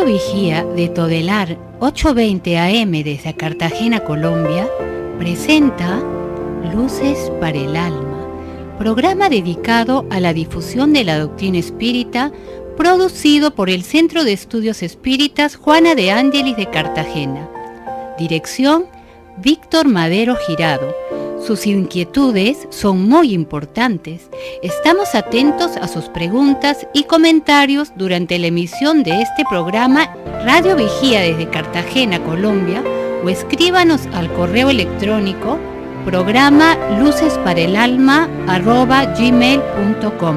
Radio Vigía de Todelar 820 AM desde Cartagena, Colombia, presenta Luces para el Alma, programa dedicado a la difusión de la doctrina espírita, producido por el Centro de Estudios Espíritas Juana de Ángelis de Cartagena. Dirección: Víctor Madero Girado. Sus inquietudes son muy importantes. Estamos atentos a sus preguntas y comentarios durante la emisión de este programa Radio Vigía desde Cartagena, Colombia, o escríbanos al correo electrónico programa lucesparaelalma@gmail.com.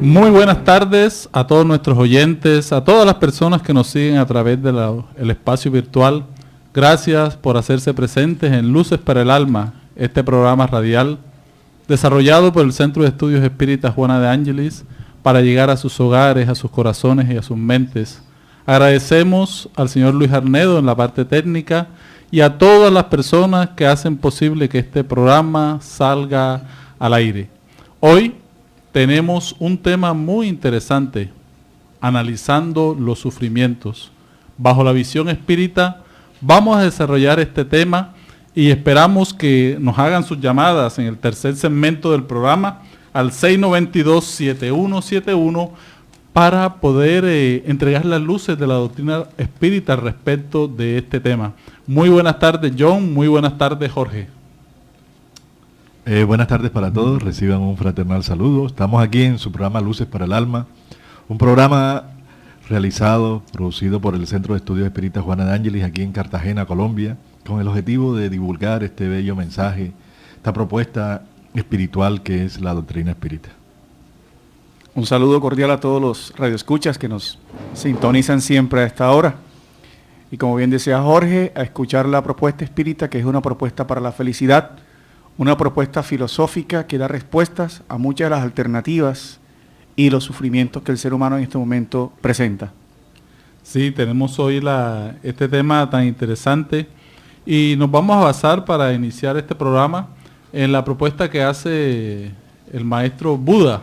Muy buenas tardes a todos nuestros oyentes, a todas las personas que nos siguen a través del espacio virtual. Gracias por hacerse presentes en Luces para el Alma, este programa radial desarrollado por el Centro de Estudios Espíritas Juana de Ángelis para llegar a sus hogares, a sus corazones y a sus mentes. Agradecemos al señor Luis Arnedo en la parte técnica y a todas las personas que hacen posible que este programa salga al aire. Hoy tenemos un tema muy interesante, analizando los sufrimientos. Bajo la visión espírita vamos a desarrollar este tema y esperamos que nos hagan sus llamadas en el tercer segmento del programa al 692-7171 para poder entregar las luces de la doctrina espírita respecto de este tema. Muy buenas tardes, John. Muy buenas tardes, Jorge. Buenas tardes para todos, reciban un fraternal saludo. Estamos aquí en su programa Luces para el Alma, un programa realizado, producido por el Centro de Estudios Espíritas Juana de Ángelis aquí en Cartagena, Colombia, con el objetivo de divulgar este bello mensaje, esta propuesta espiritual que es la doctrina espírita. Un saludo cordial a todos los radioescuchas que nos sintonizan siempre a esta hora. Y como bien decía Jorge, a escuchar la propuesta espírita, que es una propuesta para la felicidad, una propuesta filosófica que da respuestas a muchas de las alternativas y los sufrimientos que el ser humano en este momento presenta. Sí, tenemos hoy este tema tan interesante y nos vamos a basar para iniciar este programa en la propuesta que hace el maestro Buda,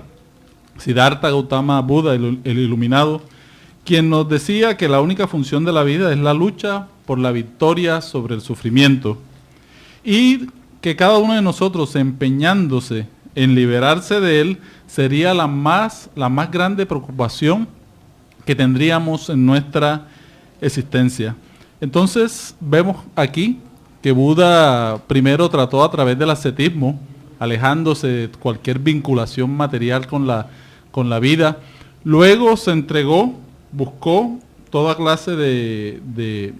Siddhartha Gautama Buda, el iluminado, quien nos decía que la única función de la vida es la lucha por la victoria sobre el sufrimiento y que cada uno de nosotros empeñándose en liberarse de él sería la más grande preocupación que tendríamos en nuestra existencia. Entonces vemos aquí que Buda primero trató a través del ascetismo, alejándose de cualquier vinculación material con la vida. Luego se entregó, buscó toda clase de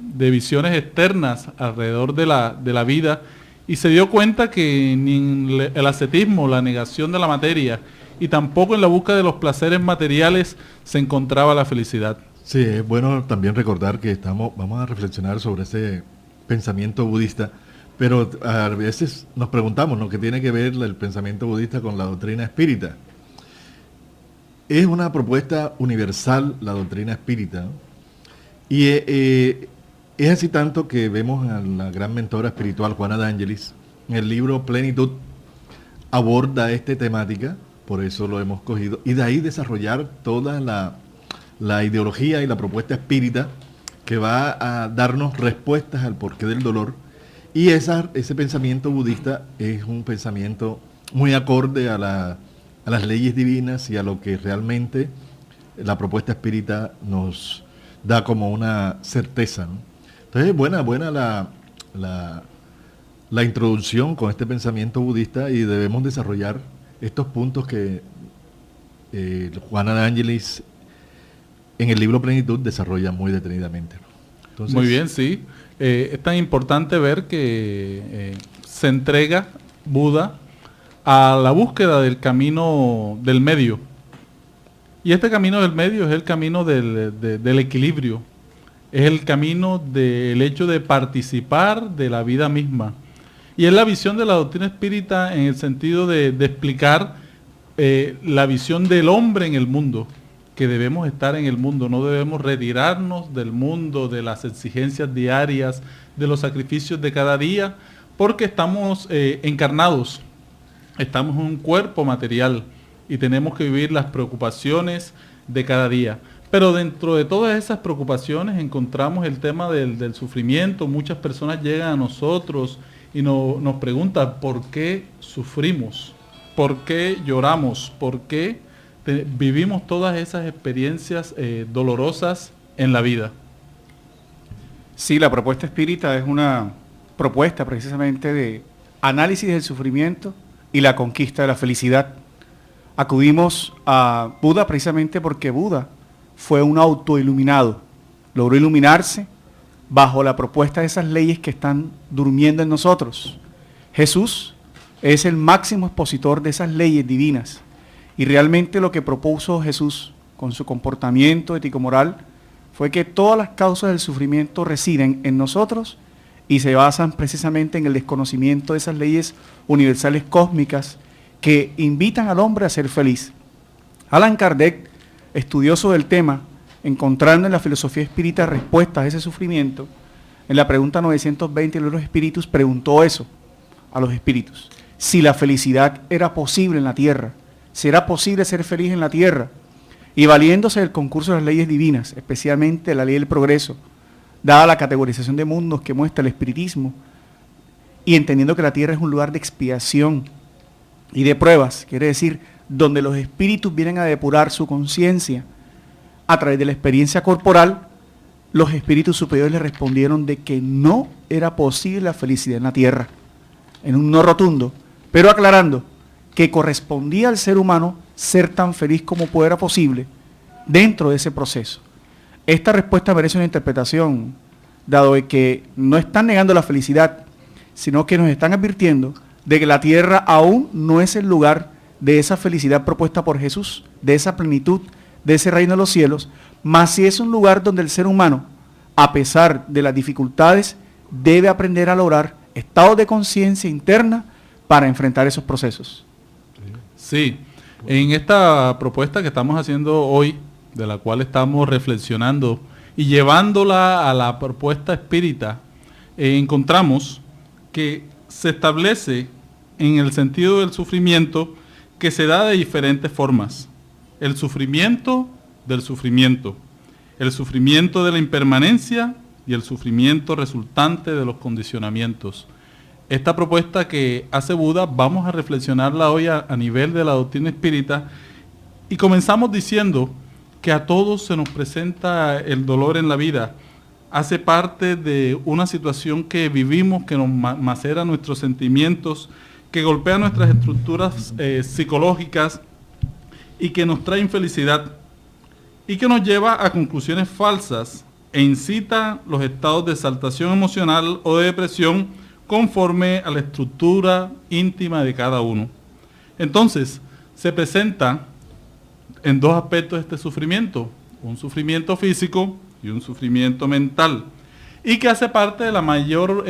visiones externas alrededor de la vida, y se dio cuenta que ni el ascetismo, la negación de la materia, y tampoco en la búsqueda de los placeres materiales se encontraba la felicidad. Sí, es bueno también recordar que vamos a reflexionar sobre ese pensamiento budista, pero a veces nos preguntamos, ¿no?, ¿qué tiene que ver el pensamiento budista con la doctrina espírita? Es una propuesta universal la doctrina espírita, ¿no? Y es así tanto que vemos a la gran mentora espiritual Juana de Ángelis, en el libro Plenitud, aborda esta temática, por eso lo hemos cogido, y de ahí desarrollar toda la ideología y la propuesta espírita que va a darnos respuestas al porqué del dolor. Y ese pensamiento budista es un pensamiento muy acorde a las leyes divinas y a lo que realmente la propuesta espírita nos da como una certeza, ¿no? Entonces es buena la introducción con este pensamiento budista y debemos desarrollar estos puntos que Juana de Ángelis en el libro Plenitud desarrolla muy detenidamente, ¿no? Entonces, muy bien, sí. Es tan importante ver que se entrega Buda a la búsqueda del camino del medio. Y este camino del medio es el camino del equilibrio. Es el camino del hecho de participar de la vida misma. Y es la visión de la doctrina espírita en el sentido de explicar la visión del hombre en el mundo, que debemos estar en el mundo, no debemos retirarnos del mundo, de las exigencias diarias, de los sacrificios de cada día, porque estamos encarnados estamos en un cuerpo material y tenemos que vivir las preocupaciones de cada día. Pero dentro de todas esas preocupaciones encontramos el tema del sufrimiento. Muchas personas llegan a nosotros y nos preguntan por qué sufrimos, por qué lloramos, por qué vivimos todas esas experiencias dolorosas en la vida. Sí, la propuesta espírita es una propuesta precisamente de análisis del sufrimiento y la conquista de la felicidad. Acudimos a Buda precisamente porque Buda fue un autoiluminado, logró iluminarse bajo la propuesta de esas leyes que están durmiendo en nosotros. Jesús es el máximo expositor de esas leyes divinas y realmente lo que propuso Jesús con su comportamiento ético-moral fue que todas las causas del sufrimiento residen en nosotros y se basan precisamente en el desconocimiento de esas leyes universales cósmicas que invitan al hombre a ser feliz. Allan Kardec, estudioso del tema, encontrando en la filosofía espírita respuestas a ese sufrimiento, en la pregunta 920 de los espíritus preguntó eso a los espíritus: si la felicidad era posible en la tierra, si era posible ser feliz en la tierra, y valiéndose del concurso de las leyes divinas, especialmente la ley del progreso, dada la categorización de mundos que muestra el espiritismo, y entendiendo que la tierra es un lugar de expiación y de pruebas, quiere decir, donde los espíritus vienen a depurar su conciencia a través de la experiencia corporal, los espíritus superiores le respondieron de que no era posible la felicidad en la tierra, en un no rotundo, pero aclarando que correspondía al ser humano ser tan feliz como fuera posible dentro de ese proceso. Esta respuesta merece una interpretación, dado que no están negando la felicidad, sino que nos están advirtiendo de que la tierra aún no es el lugar de esa felicidad propuesta por Jesús, de esa plenitud, de ese reino de los cielos, mas sí es un lugar donde el ser humano, a pesar de las dificultades, debe aprender a lograr estados de conciencia interna para enfrentar esos procesos. Sí, en esta propuesta que estamos haciendo hoy, de la cual estamos reflexionando y llevándola a la propuesta espírita, encontramos que se establece en el sentido del sufrimiento que se da de diferentes formas. El sufrimiento del sufrimiento, el sufrimiento de la impermanencia y el sufrimiento resultante de los condicionamientos. Esta propuesta que hace Buda vamos a reflexionarla hoy a nivel de la doctrina espírita y comenzamos diciendo que a todos se nos presenta el dolor en la vida. Hace parte de una situación que vivimos, que nos macera nuestros sentimientos, que golpea nuestras estructuras psicológicas y que nos trae infelicidad y que nos lleva a conclusiones falsas e incita los estados de exaltación emocional o de depresión conforme a la estructura íntima de cada uno. Entonces, se presenta en dos aspectos este sufrimiento, un sufrimiento físico y un sufrimiento mental, y que hace parte de la mayor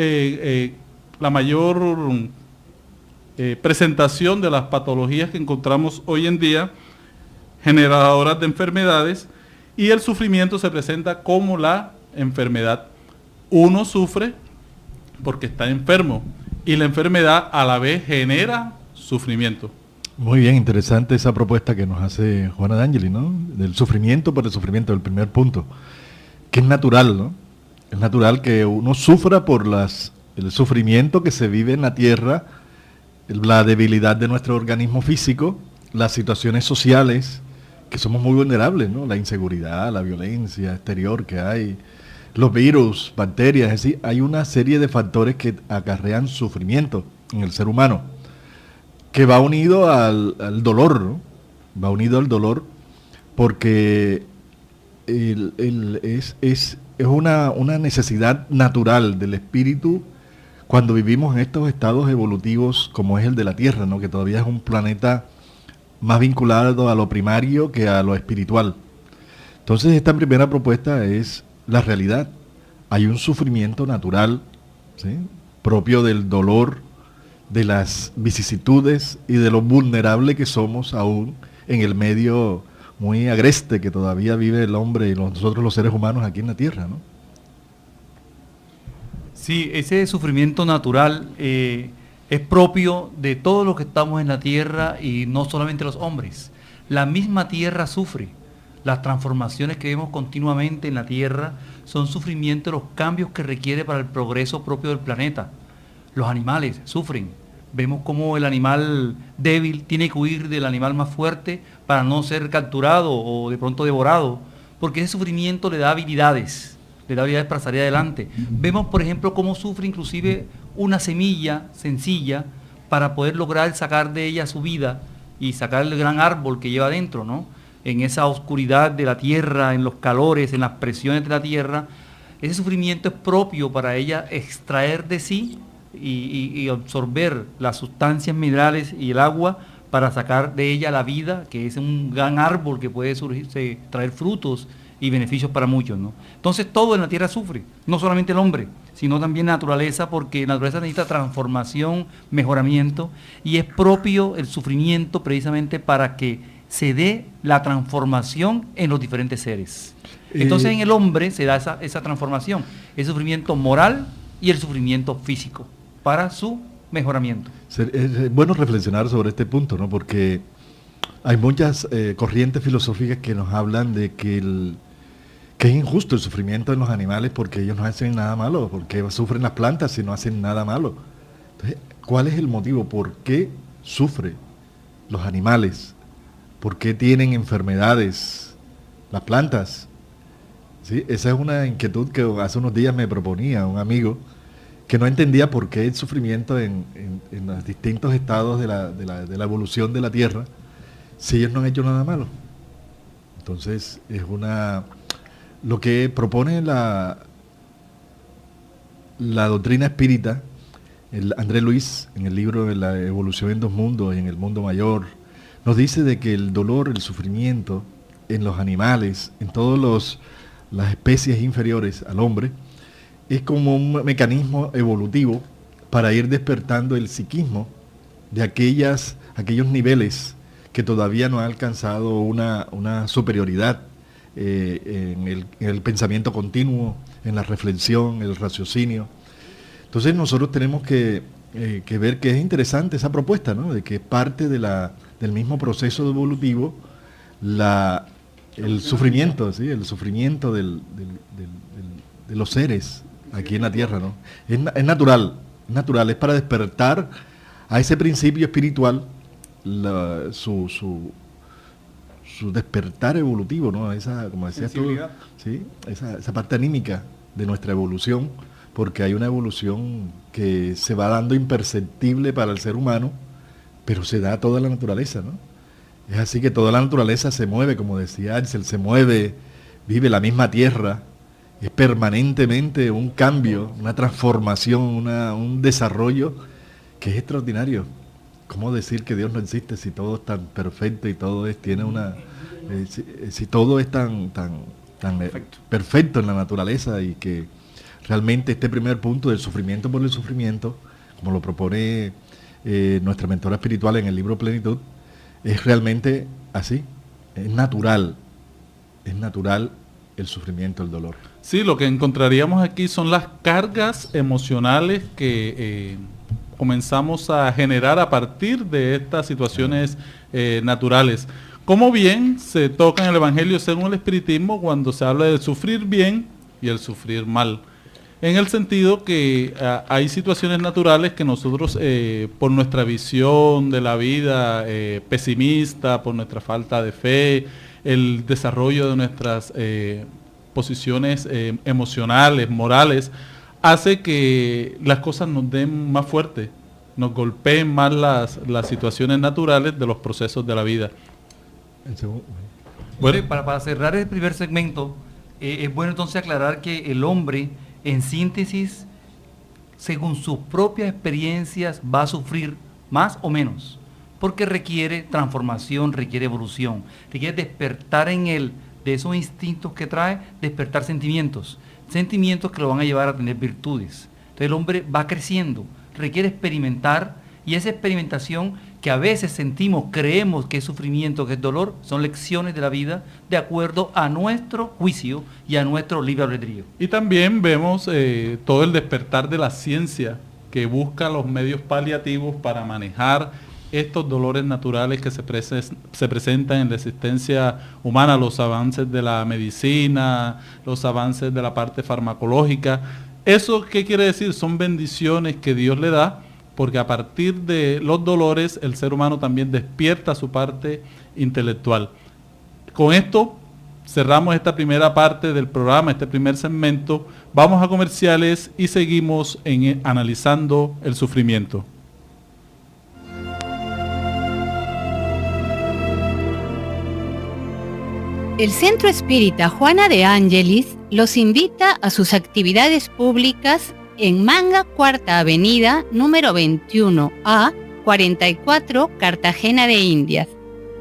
presentación de las patologías que encontramos hoy en día, generadoras de enfermedades, y el sufrimiento se presenta como la enfermedad. Uno sufre porque está enfermo, y la enfermedad a la vez genera sufrimiento. Muy bien, interesante esa propuesta que nos hace Juana D'Angeli, ¿no? Del sufrimiento por el sufrimiento, el primer punto, que es natural, ¿no? Es natural que uno sufra por el sufrimiento que se vive en la tierra, la debilidad de nuestro organismo físico, las situaciones sociales, que somos muy vulnerables, ¿no? La inseguridad, la violencia exterior que hay, los virus, bacterias, es decir, hay una serie de factores que acarrean sufrimiento en el ser humano, que va unido al dolor, ¿no? Va unido al dolor porque es una necesidad natural del espíritu cuando vivimos en estos estados evolutivos como es el de la Tierra, ¿no? Que todavía es un planeta más vinculado a lo primario que a lo espiritual. Entonces esta primera propuesta es la realidad. Hay un sufrimiento natural, ¿sí? Propio del dolor, de las vicisitudes y de lo vulnerable que somos aún en el medio muy agreste que todavía vive el hombre y nosotros los seres humanos aquí en la Tierra, ¿no? Sí, ese sufrimiento natural es es propio de todos los que estamos en la tierra y no solamente los hombres. La misma tierra sufre. Las transformaciones que vemos continuamente en la tierra son sufrimiento de los cambios que requiere para el progreso propio del planeta. Los animales sufren. Vemos cómo el animal débil tiene que huir del animal más fuerte para no ser capturado o de pronto devorado, porque ese sufrimiento le da habilidades para salir adelante. Vemos, por ejemplo, cómo sufre inclusive una semilla sencilla para poder lograr sacar de ella su vida y sacar el gran árbol que lleva dentro, ¿no? En esa oscuridad de la tierra, en los calores, en las presiones de la tierra, ese sufrimiento es propio para ella extraer de sí y absorber las sustancias minerales y el agua para sacar de ella la vida, que es un gran árbol que puede traer frutos y beneficios para muchos, ¿no? Entonces todo en la tierra sufre, no solamente el hombre, sino también la naturaleza, porque la naturaleza necesita transformación, mejoramiento, y es propio el sufrimiento precisamente para que se dé la transformación en los diferentes seres. Entonces en el hombre se da esa transformación, el sufrimiento moral y el sufrimiento físico, para su mejoramiento. Es bueno reflexionar sobre este punto, ¿no? Porque hay muchas corrientes filosóficas que nos hablan de que es injusto el sufrimiento en los animales porque ellos no hacen nada malo, porque sufren las plantas si no hacen nada malo. Entonces, ¿cuál es el motivo? ¿Por qué sufren los animales? ¿Por qué tienen enfermedades las plantas? ¿Sí? Esa es una inquietud que hace unos días me proponía un amigo, que no entendía por qué el sufrimiento en los distintos estados de la evolución de la Tierra, si ellos no han hecho nada malo. Entonces, lo que propone la doctrina espírita, André Luis, en el libro de la evolución en dos mundos y en el mundo mayor, nos dice de que el dolor, el sufrimiento en los animales, en todas las especies inferiores al hombre, es como un mecanismo evolutivo para ir despertando el psiquismo de aquellos niveles que todavía no han alcanzado una superioridad en el pensamiento continuo, en la reflexión, el raciocinio. Entonces nosotros tenemos que ver que es interesante esa propuesta, ¿no? De que parte del mismo proceso evolutivo el sufrimiento, ¿sí? El sufrimiento de los seres aquí en la Tierra, ¿no? Es natural, es para despertar a ese principio espiritual, su despertar evolutivo, ¿no? Esa, como decías tú, ¿sí? Esa parte anímica de nuestra evolución, porque hay una evolución que se va dando imperceptible para el ser humano, pero se da a toda la naturaleza, ¿no? Es así que toda la naturaleza se mueve, como decía Axel, se mueve, vive la misma tierra, es permanentemente un cambio, una transformación, un desarrollo que es extraordinario. ¿Cómo decir que Dios no existe si todo es tan perfecto y todo si todo es tan perfecto en la naturaleza, y que realmente este primer punto del sufrimiento por el sufrimiento, como lo propone nuestra mentora espiritual en el libro Plenitud, es realmente así, es natural el sufrimiento, el dolor. Sí, lo que encontraríamos aquí son las cargas emocionales que comenzamos a generar a partir de estas situaciones naturales. Como bien se toca en el Evangelio según el Espiritismo cuando se habla del sufrir bien y el sufrir mal. En el sentido que hay situaciones naturales que nosotros, por nuestra visión de la vida pesimista, por nuestra falta de fe, el desarrollo de nuestras posiciones emocionales, morales, hace que las cosas nos den más fuerte, nos golpeen más las situaciones naturales de los procesos de la vida. Bueno, para cerrar el primer segmento, es bueno entonces aclarar que el hombre, en síntesis, según sus propias experiencias, va a sufrir más o menos, porque requiere transformación, requiere evolución, requiere despertar en él, de esos instintos que trae, despertar sentimientos que lo van a llevar a tener virtudes. Entonces el hombre va creciendo, requiere experimentar, y esa experimentación que a veces sentimos, creemos que es sufrimiento, que es dolor, son lecciones de la vida de acuerdo a nuestro juicio y a nuestro libre albedrío. Y también vemos todo el despertar de la ciencia que busca los medios paliativos para manejar estos dolores naturales que se presentan en la existencia humana, los avances de la medicina, los avances de la parte farmacológica. ¿Eso qué quiere decir? Son bendiciones que Dios le da, porque a partir de los dolores el ser humano también despierta su parte intelectual. Con esto cerramos esta primera parte del programa, este primer segmento. Vamos a comerciales y seguimos analizando el sufrimiento. El Centro Espírita Juana de Ángelis los invita a sus actividades públicas en Manga, Cuarta Avenida, número 21A, 44, Cartagena de Indias.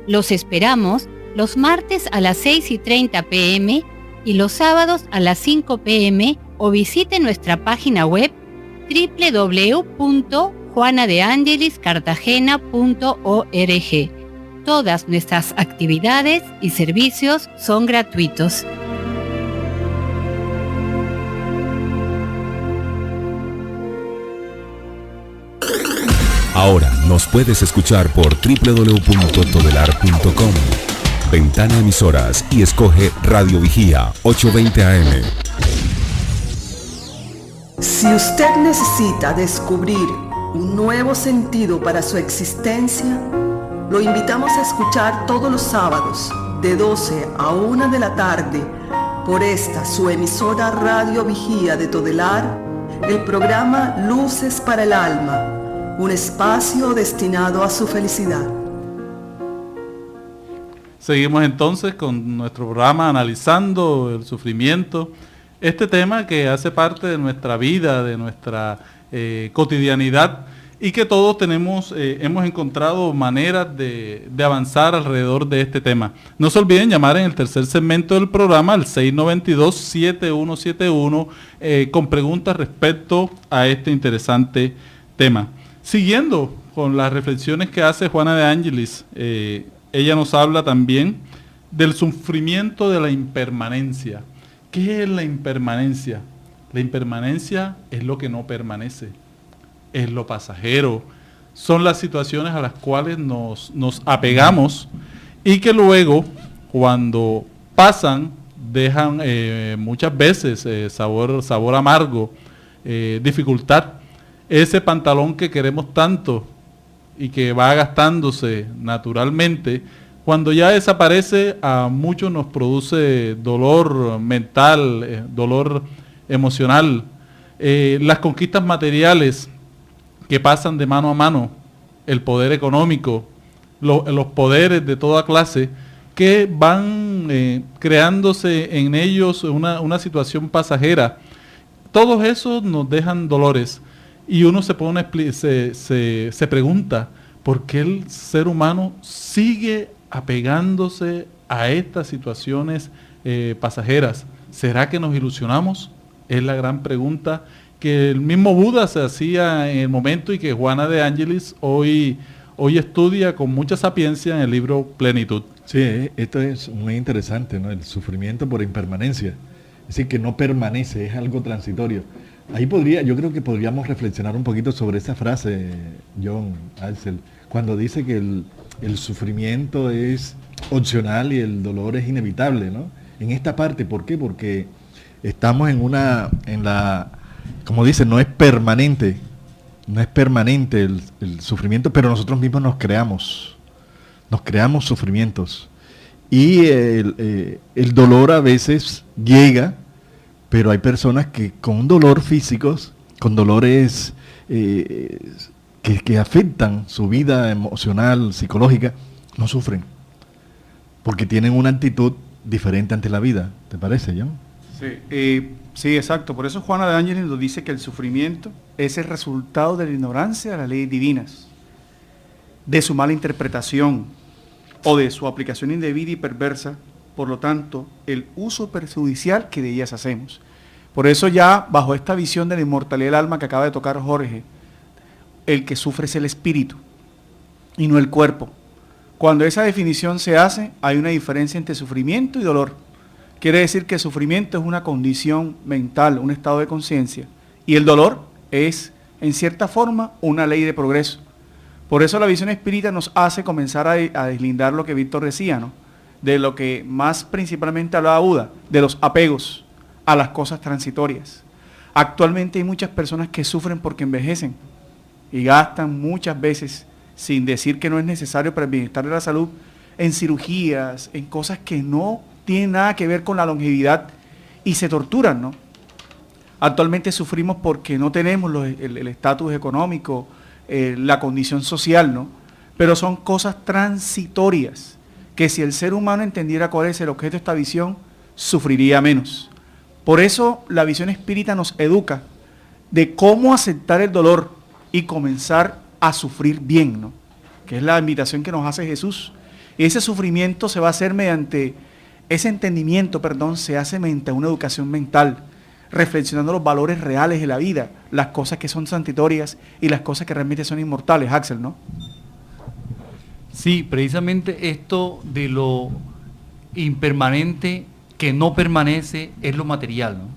Los esperamos los martes a las 6:30 p.m. y los sábados a las 5 p.m. o visite nuestra página web www.juanadeangeliscartagena.org. Todas nuestras actividades y servicios son gratuitos. Ahora nos puedes escuchar por www.todelar.com. Ventana Emisoras y escoge Radio Vigía 820 AM. Si usted necesita descubrir un nuevo sentido para su existencia, lo invitamos a escuchar todos los sábados de 12 a 1 de la tarde por esta su emisora Radio Vigía de Todelar, el programa Luces para el Alma, un espacio destinado a su felicidad. Seguimos entonces con nuestro programa analizando el sufrimiento, este tema que hace parte de nuestra vida, de nuestra cotidianidad, y que todos hemos encontrado maneras de avanzar alrededor de este tema. No se olviden llamar en el tercer segmento del programa al 692-7171 con preguntas respecto a este interesante tema. Siguiendo con las reflexiones que hace Juana de Ángelis, ella nos habla también del sufrimiento de la impermanencia. ¿Qué es la impermanencia? La impermanencia es lo que no permanece, es lo pasajero, son las situaciones a las cuales nos apegamos y que luego, cuando pasan, dejan muchas veces sabor amargo, dificultad. Ese pantalón que queremos tanto y que va gastándose naturalmente, cuando ya desaparece, a muchos nos produce dolor mental, dolor emocional. Las conquistas materiales que pasan de mano a mano, el poder económico, los poderes de toda clase, que van creándose en ellos una situación pasajera. Todos esos nos dejan dolores y uno se pregunta por qué el ser humano sigue apegándose a estas situaciones pasajeras. ¿Será que nos ilusionamos? Es la gran pregunta que el mismo Buda se hacía en el momento y que Juana de Ángelis hoy estudia con mucha sapiencia en el libro Plenitud. Sí, esto es muy interesante, ¿no? El sufrimiento por impermanencia. Es decir, que no permanece, es algo transitorio. Ahí yo creo que podríamos reflexionar un poquito sobre esa frase, John Alcel, cuando dice que el sufrimiento es opcional y el dolor es inevitable, ¿no? En esta parte, ¿por qué? Porque estamos como dice, no es permanente el sufrimiento, pero nosotros mismos nos creamos sufrimientos. Y el dolor a veces llega, pero hay personas que con dolor físicos, con dolores que afectan su vida emocional, psicológica, no sufren, porque tienen una actitud diferente ante la vida. ¿Te parece, John? Sí, exacto. Por eso Juana de Ángelis nos dice que el sufrimiento es el resultado de la ignorancia de las leyes divinas, de su mala interpretación o de su aplicación indebida y perversa, por lo tanto, el uso perjudicial que de ellas hacemos. Por eso ya, bajo esta visión de la inmortalidad del alma que acaba de tocar Jorge, el que sufre es el espíritu y no el cuerpo. Cuando esa definición se hace, hay una diferencia entre sufrimiento y dolor. Quiere decir que el sufrimiento es una condición mental, un estado de conciencia, y el dolor es en cierta forma, una ley de progreso. Por eso la visión espírita nos hace comenzar a deslindar lo que Víctor decía, ¿no? De lo que más principalmente hablaba Buda, de los apegos a las cosas transitorias. Actualmente hay muchas personas que sufren porque envejecen y gastan muchas veces, sin decir que no es necesario para el bienestar de la salud, en cirugías, en cosas que no tienen nada que ver con la longevidad y se torturan, ¿no? Actualmente sufrimos porque no tenemos el estatus económico, la condición social, ¿no? Pero son cosas transitorias que si el ser humano entendiera cuál es el objeto de esta visión, sufriría menos. Por eso la visión espírita nos educa de cómo aceptar el dolor y comenzar a sufrir bien, ¿no? Que es la invitación que nos hace Jesús. Y ese sufrimiento se va a hacer mediante, ese entendimiento, se hace mediante una educación mental, reflexionando los valores reales de la vida, las cosas que son transitorias y las cosas que realmente son inmortales, Axel, ¿no? Sí, precisamente esto de lo impermanente que no permanece es lo material, ¿no?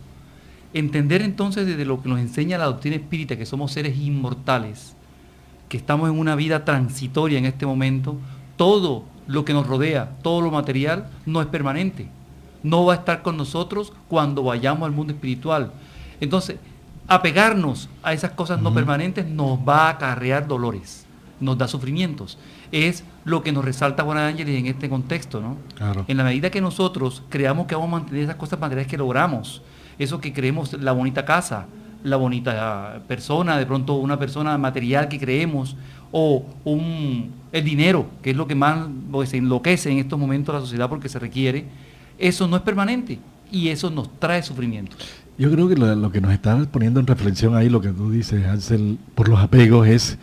Entender entonces desde lo que nos enseña la doctrina espírita, que somos seres inmortales, que estamos en una vida transitoria en este momento, todo lo que nos rodea, todo lo material, no es permanente. No va a estar con nosotros cuando vayamos al mundo espiritual. Entonces, apegarnos a esas cosas no permanentes nos va a acarrear dolores, nos da sufrimientos. Es lo que nos resalta Juan de Ángeles en este contexto, ¿no? Claro. En la medida que nosotros creamos que vamos a mantener esas cosas materiales que logramos, eso que creemos, la bonita casa, la bonita persona, de pronto una persona material que creemos, o el dinero, que es lo que más se enloquece en estos momentos la sociedad porque se requiere, eso no es permanente y eso nos trae sufrimientos. Yo creo que lo que nos está poniendo en reflexión ahí, lo que tú dices, Axel, por los apegos, es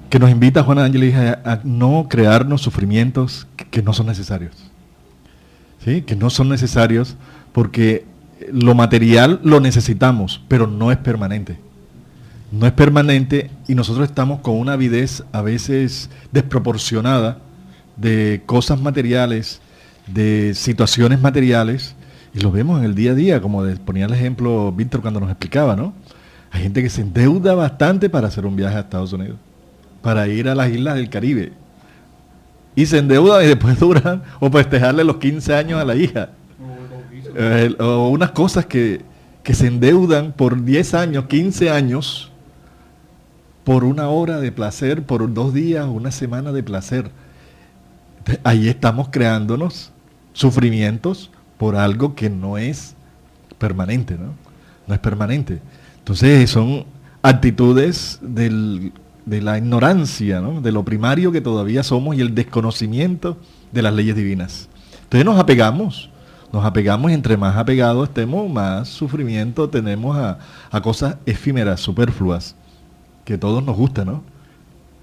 que nos invita Juan de Ángeles a no crearnos sufrimientos que no son necesarios. ¿Sí? Que no son necesarios porque lo material lo necesitamos, pero no es permanente. No es permanente y nosotros estamos con una avidez a veces desproporcionada de cosas materiales, de situaciones materiales, y lo vemos en el día a día, como ponía el ejemplo Víctor cuando nos explicaba, ¿no? Hay gente que se endeuda bastante para hacer un viaje a Estados Unidos, para ir a las islas del Caribe, y se endeuda y después duran, o festejarle los 15 años a la hija, o unas cosas que se endeudan por 10 años, 15 años, por una hora de placer, por 2 días, una semana de placer. Ahí estamos creándonos sufrimientos por algo que no es permanente, ¿no? No es permanente. Entonces son actitudes de la ignorancia, ¿no? De lo primario que todavía somos y el desconocimiento de las leyes divinas. Entonces nos apegamos y entre más apegados estemos, más sufrimiento tenemos a cosas efímeras, superfluas, que a todos nos gusta, ¿no?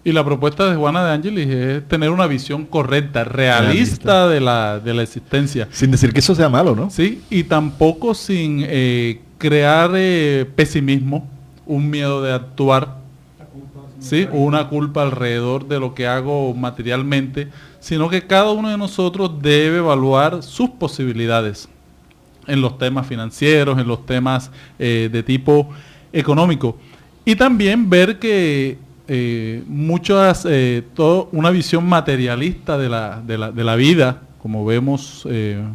Y la propuesta de Juana de Ángeles es tener una visión correcta, realista de la existencia. Sin decir que eso sea malo, ¿no? Sí, y tampoco sin crear pesimismo, un miedo de actuar, ¿sí? Una culpa alrededor de lo que hago materialmente, sino que cada uno de nosotros debe evaluar sus posibilidades en los temas financieros, en los temas de tipo económico. Y también ver que una visión materialista de la vida, como vemos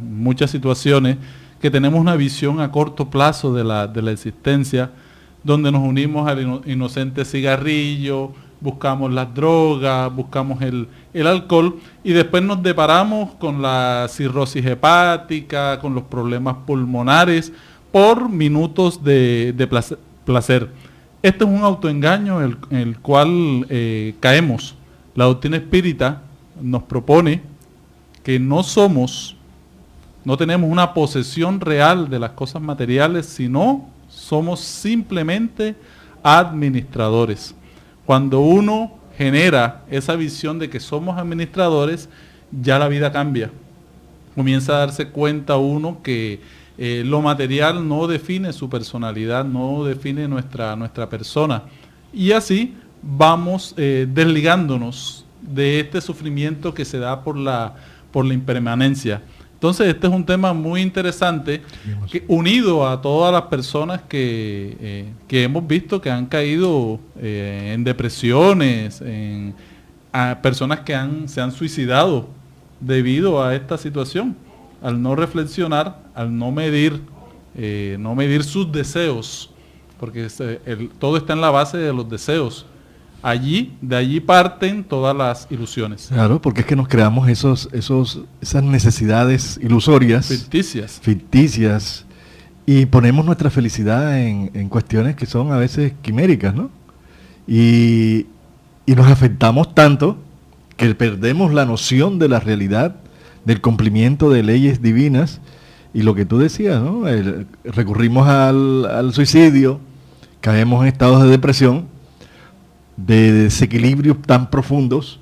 muchas situaciones, que tenemos una visión a corto plazo de la existencia, donde nos unimos al inocente cigarrillo, buscamos las drogas, buscamos el alcohol, y después nos deparamos con la cirrosis hepática, con los problemas pulmonares, por minutos de placer. Este es un autoengaño en el cual caemos. La doctrina espírita nos propone que no tenemos una posesión real de las cosas materiales, sino somos simplemente administradores. Cuando uno genera esa visión de que somos administradores, ya la vida cambia. Comienza a darse cuenta uno que lo material no define su personalidad, no define nuestra persona. Y así vamos desligándonos de este sufrimiento que se da por la impermanencia. Entonces este es un tema muy interesante, unido a todas las personas que hemos visto que han caído en depresiones, a personas que se han suicidado debido a esta situación, al no reflexionar, al no medir sus deseos, porque todo está en la base de los deseos. De allí parten todas las ilusiones. Claro, porque es que nos creamos esas necesidades ilusorias, ficticias, y ponemos nuestra felicidad en cuestiones que son a veces quiméricas, ¿no? Y nos afectamos tanto que perdemos la noción de la realidad, del cumplimiento de leyes divinas, y lo que tú decías, ¿no? Recurrimos al suicidio, caemos en estados de depresión, de desequilibrios tan profundos,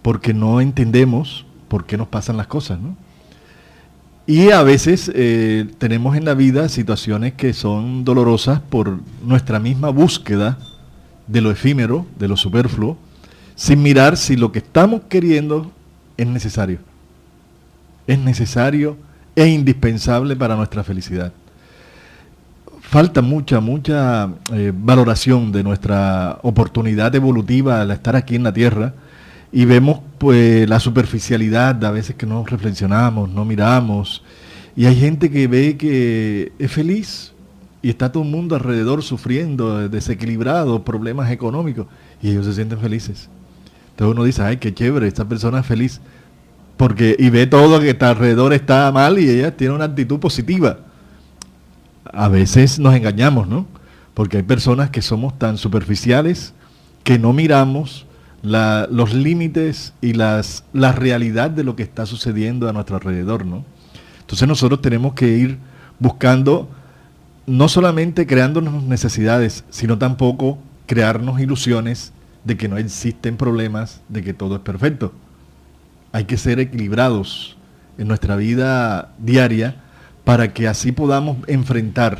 porque no entendemos por qué nos pasan las cosas, ¿no? Y a veces tenemos en la vida situaciones que son dolorosas por nuestra misma búsqueda de lo efímero, de lo superfluo, sin mirar si lo que estamos queriendo es necesario. Es necesario e indispensable para nuestra felicidad. Falta mucha valoración de nuestra oportunidad evolutiva al estar aquí en la Tierra, y vemos pues la superficialidad a veces que no reflexionamos, no miramos, y hay gente que ve que es feliz y está todo el mundo alrededor sufriendo, desequilibrado, problemas económicos, y ellos se sienten felices. Entonces uno dice, ay, qué chévere, esta persona es feliz, y ve todo que está alrededor está mal y ella tiene una actitud positiva. A veces nos engañamos, ¿no? Porque hay personas que somos tan superficiales que no miramos los límites y la realidad de lo que está sucediendo a nuestro alrededor, ¿no? Entonces nosotros tenemos que ir buscando, no solamente creándonos necesidades, sino tampoco crearnos ilusiones de que no existen problemas, de que todo es perfecto. Hay que ser equilibrados en nuestra vida diaria, para que así podamos enfrentar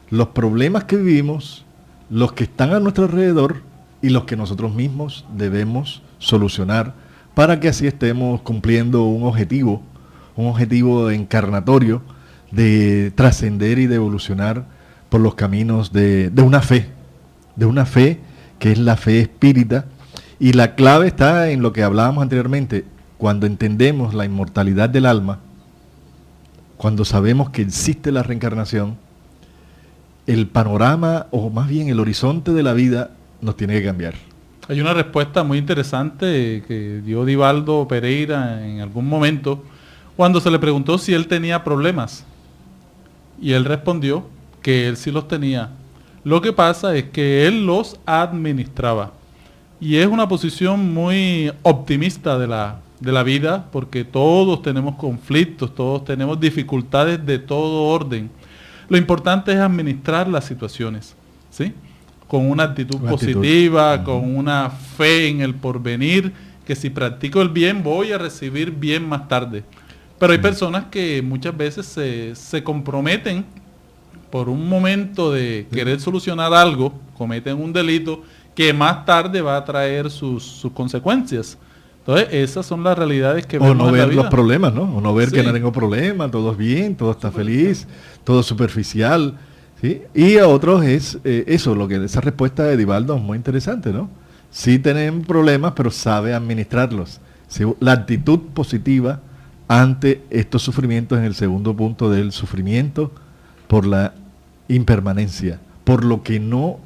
los problemas que vivimos, los que están a nuestro alrededor y los que nosotros mismos debemos solucionar, para que así estemos cumpliendo un objetivo encarnatorio de trascender y de evolucionar por los caminos de una fe que es la fe espírita. Y la clave está en lo que hablábamos anteriormente, cuando entendemos la inmortalidad del alma, cuando sabemos que existe la reencarnación, el panorama, o más bien el horizonte de la vida, nos tiene que cambiar. Hay una respuesta muy interesante que dio Divaldo Pereira en algún momento, cuando se le preguntó si él tenía problemas. Y él respondió que él sí los tenía. Lo que pasa es que él los administraba. Y es una posición muy optimista de la vida, porque todos tenemos conflictos, todos tenemos dificultades de todo orden. Lo importante es administrar las situaciones, ¿sí? Con una actitud positiva, con una fe en el porvenir, que si practico el bien voy a recibir bien más tarde. Pero hay personas que muchas veces se comprometen por un momento de querer solucionar algo, cometen un delito que más tarde va a traer sus consecuencias. Entonces, esas son las realidades que vemos en la vida. O no ver los problemas, ¿no? O no ver que no tengo problema, todo es bien, todo está feliz, todo es superficial, ¿sí? Y a otros es esa respuesta de Divaldo es muy interesante, ¿no? Sí tienen problemas, pero sabe administrarlos. ¿Sí? La actitud positiva ante estos sufrimientos en el segundo punto del sufrimiento por la impermanencia, por lo que no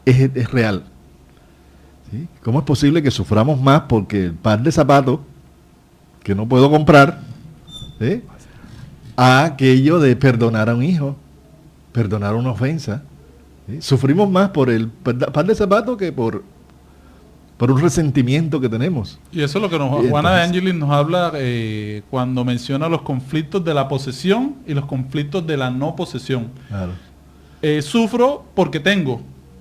es real. ¿Sí? ¿Cómo es posible que suframos más porque el par de zapatos que no puedo comprar, ¿sí? A aquello de perdonar a un hijo, perdonar una ofensa? ¿Sí? Sufrimos más por el par de zapatos que por un resentimiento que tenemos. Y eso es lo que Juana de Angelis nos habla cuando menciona los conflictos de la posesión y los conflictos de la no posesión. Claro. Sufro porque tengo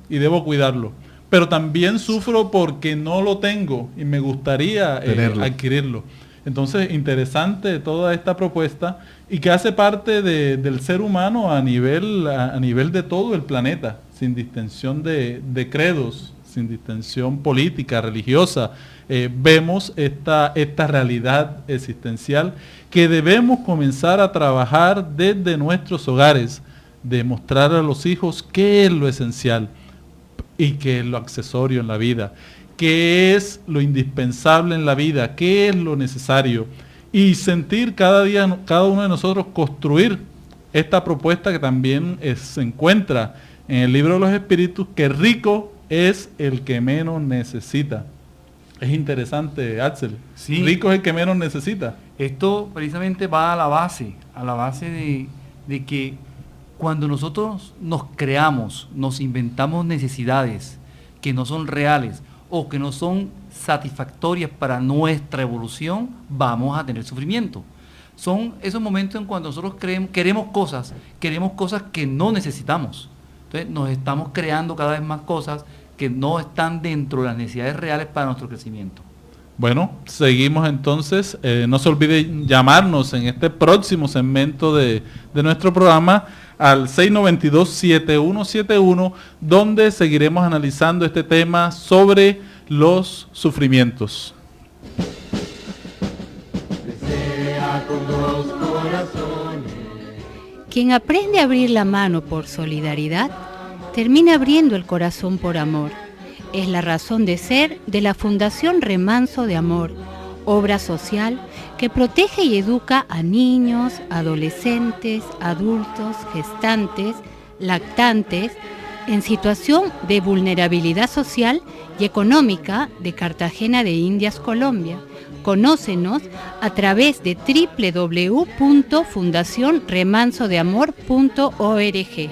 y debo cuidarlo, pero también sufro porque no lo tengo y me gustaría adquirirlo. Entonces, interesante toda esta propuesta y que hace parte del ser humano a nivel de todo el planeta, sin distinción de credos, sin distinción política, religiosa, vemos esta realidad existencial que debemos comenzar a trabajar desde nuestros hogares, de mostrar a los hijos qué es lo esencial y qué es lo accesorio en la vida, qué es lo indispensable en la vida, qué es lo necesario, y sentir cada día, cada uno de nosotros construir esta propuesta que también se encuentra en el libro de los Espíritus, que rico es el que menos necesita. Es interesante, Axel. Sí. Rico es el que menos necesita. Esto precisamente va a la base de que cuando nosotros nos creamos, nos inventamos necesidades que no son reales o que no son satisfactorias para nuestra evolución, vamos a tener sufrimiento. Son esos momentos en cuando nosotros queremos cosas que no necesitamos. Entonces nos estamos creando cada vez más cosas que no están dentro de las necesidades reales para nuestro crecimiento. Bueno, seguimos entonces. No se olvide llamarnos en este próximo segmento de nuestro programa al 692-7171, donde seguiremos analizando este tema sobre los sufrimientos. Quien aprende a abrir la mano por solidaridad, termina abriendo el corazón por amor. Es la razón de ser de la Fundación Remanso de Amor, obra social que protege y educa a niños, adolescentes, adultos, gestantes, lactantes, en situación de vulnerabilidad social y económica de Cartagena de Indias, Colombia. Conócenos a través de www.fundacionremansodeamor.org.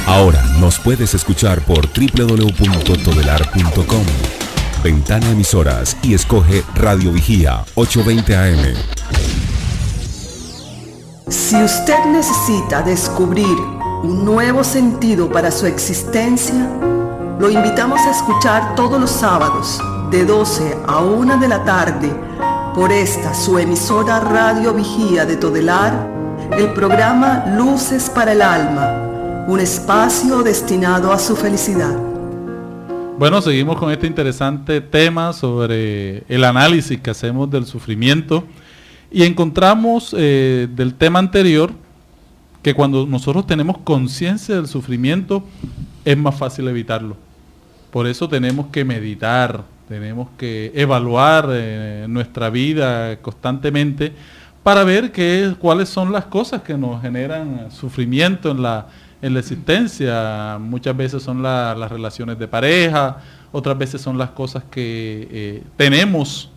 Ahora nos puedes escuchar por www.todelar.com. Ventana Emisoras y escoge Radio Vigía 820 AM. Si usted necesita descubrir un nuevo sentido para su existencia, lo invitamos a escuchar todos los sábados de 12 a 1 de la tarde por esta su emisora Radio Vigía de Todelar, el programa Luces para el Alma, un espacio destinado a su felicidad. Bueno, seguimos con este interesante tema sobre el análisis que hacemos del sufrimiento, y encontramos del tema anterior que cuando nosotros tenemos conciencia del sufrimiento es más fácil evitarlo. Por eso tenemos que meditar, tenemos que evaluar nuestra vida constantemente para ver cuáles son las cosas que nos generan sufrimiento en la existencia. Muchas veces son las relaciones de pareja, otras veces son las cosas que tenemos,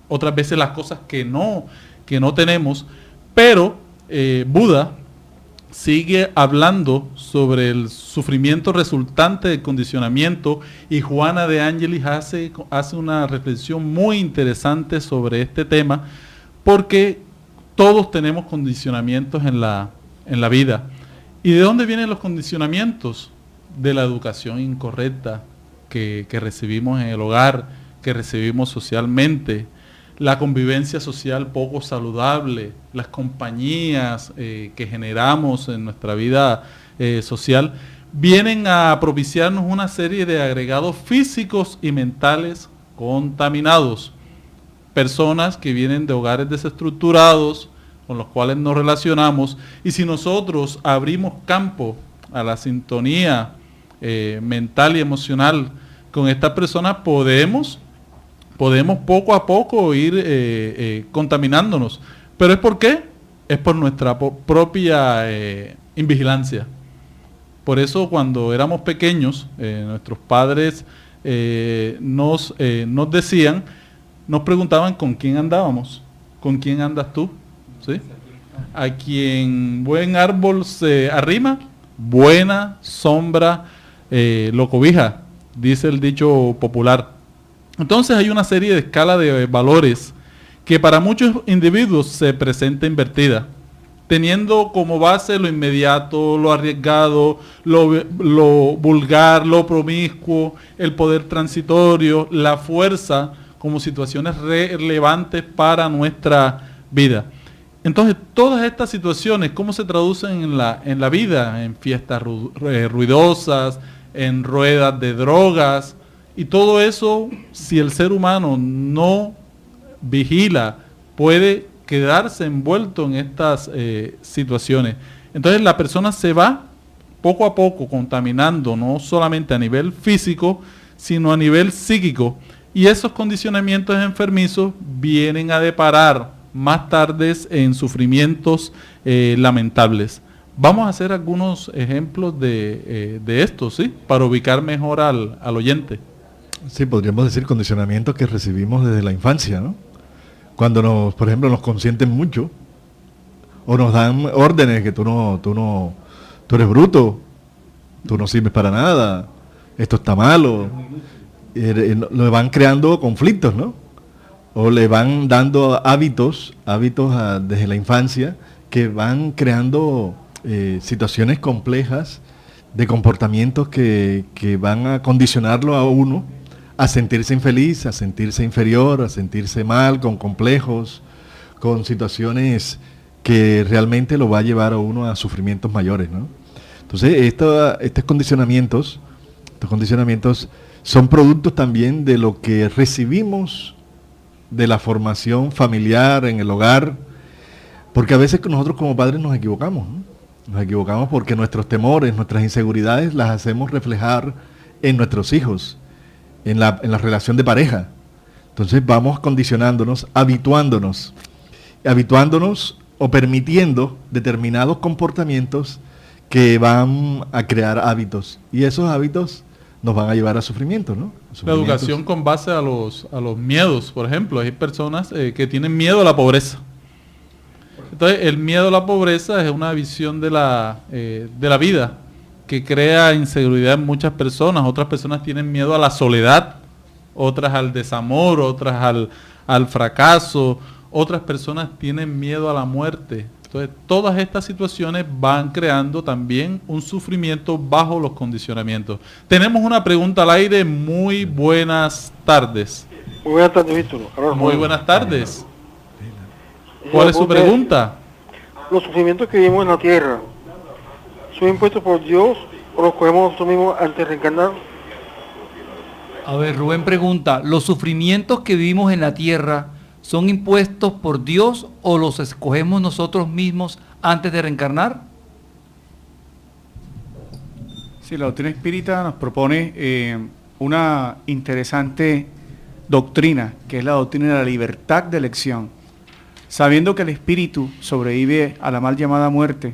otras veces las cosas que no tenemos, pero Buda sigue hablando sobre el sufrimiento resultante del condicionamiento, y Juana de Ángelis hace una reflexión muy interesante sobre este tema, porque todos tenemos condicionamientos en la vida. ¿Y de dónde vienen los condicionamientos? De la educación incorrecta que recibimos en el hogar, que recibimos socialmente, la convivencia social poco saludable, las compañías que generamos en nuestra vida social, vienen a propiciarnos una serie de agregados físicos y mentales contaminados. Personas que vienen de hogares desestructurados, con los cuales nos relacionamos, y si nosotros abrimos campo a la sintonía mental y emocional con estas personas, podemos poco a poco ir contaminándonos. ¿Pero es por qué? Es por nuestra propia invigilancia. Por eso cuando éramos pequeños, nuestros padres nos decían, nos preguntaban con quién andábamos. ¿Con quién andas tú? ¿Sí? A quien buen árbol se arrima, buena sombra lo cobija, dice el dicho popular. Entonces hay una serie de escala de valores que para muchos individuos se presenta invertida, teniendo como base lo inmediato, lo arriesgado, lo vulgar, lo promiscuo, el poder transitorio, la fuerza como situaciones relevantes para nuestra vida. Entonces, todas estas situaciones, ¿cómo se traducen en la vida? En fiestas ruidosas, en ruedas de drogas, y todo eso, si el ser humano no vigila, puede quedarse envuelto en estas situaciones. Entonces, la persona se va poco a poco contaminando, no solamente a nivel físico, sino a nivel psíquico, y esos condicionamientos enfermizos vienen a deparar más tarde en sufrimientos lamentables. Vamos a hacer algunos ejemplos de esto, ¿sí? Para ubicar mejor al oyente. Sí, podríamos decir condicionamientos que recibimos desde la infancia, ¿no? Cuando por ejemplo, nos consienten mucho, o nos dan órdenes que tú eres bruto, tú no sirves para nada, esto está malo, le van creando conflictos, ¿no? O le van dando hábitos desde la infancia que van creando situaciones complejas de comportamientos que van a condicionarlo a uno a sentirse infeliz, a sentirse inferior, a sentirse mal, con complejos, con situaciones que realmente lo va a llevar a uno a sufrimientos mayores, ¿no? Entonces, estos condicionamientos son productos también de lo que recibimos de la formación familiar en el hogar, porque a veces nosotros como padres nos equivocamos, ¿no? Nos equivocamos porque nuestros temores, nuestras inseguridades las hacemos reflejar en nuestros hijos, en la relación de pareja. Entonces vamos condicionándonos, habituándonos o permitiendo determinados comportamientos que van a crear hábitos, y esos hábitos nos van a llevar a sufrimiento, ¿no? La educación con base a los miedos, por ejemplo. Hay personas que tienen miedo a la pobreza. Entonces, el miedo a la pobreza es una visión de la vida que crea inseguridad en muchas personas. Otras personas tienen miedo a la soledad, otras al desamor, otras al fracaso, otras personas tienen miedo a la muerte. Entonces, todas estas situaciones van creando también un sufrimiento bajo los condicionamientos. Tenemos una pregunta al aire. Muy buenas tardes. Muy buenas tardes, Víctor. Muy buenas tardes. ¿Cuál es su pregunta? Los sufrimientos que vivimos en la tierra, ¿son impuestos por Dios o los cogemos nosotros mismos antes de reencarnar? A ver, Rubén pregunta, ¿los sufrimientos que vivimos en la tierra son impuestos por Dios o los escogemos nosotros mismos antes de reencarnar? Sí, la doctrina espírita nos propone una interesante doctrina, que es la doctrina de la libertad de elección. Sabiendo que el espíritu sobrevive a la mal llamada muerte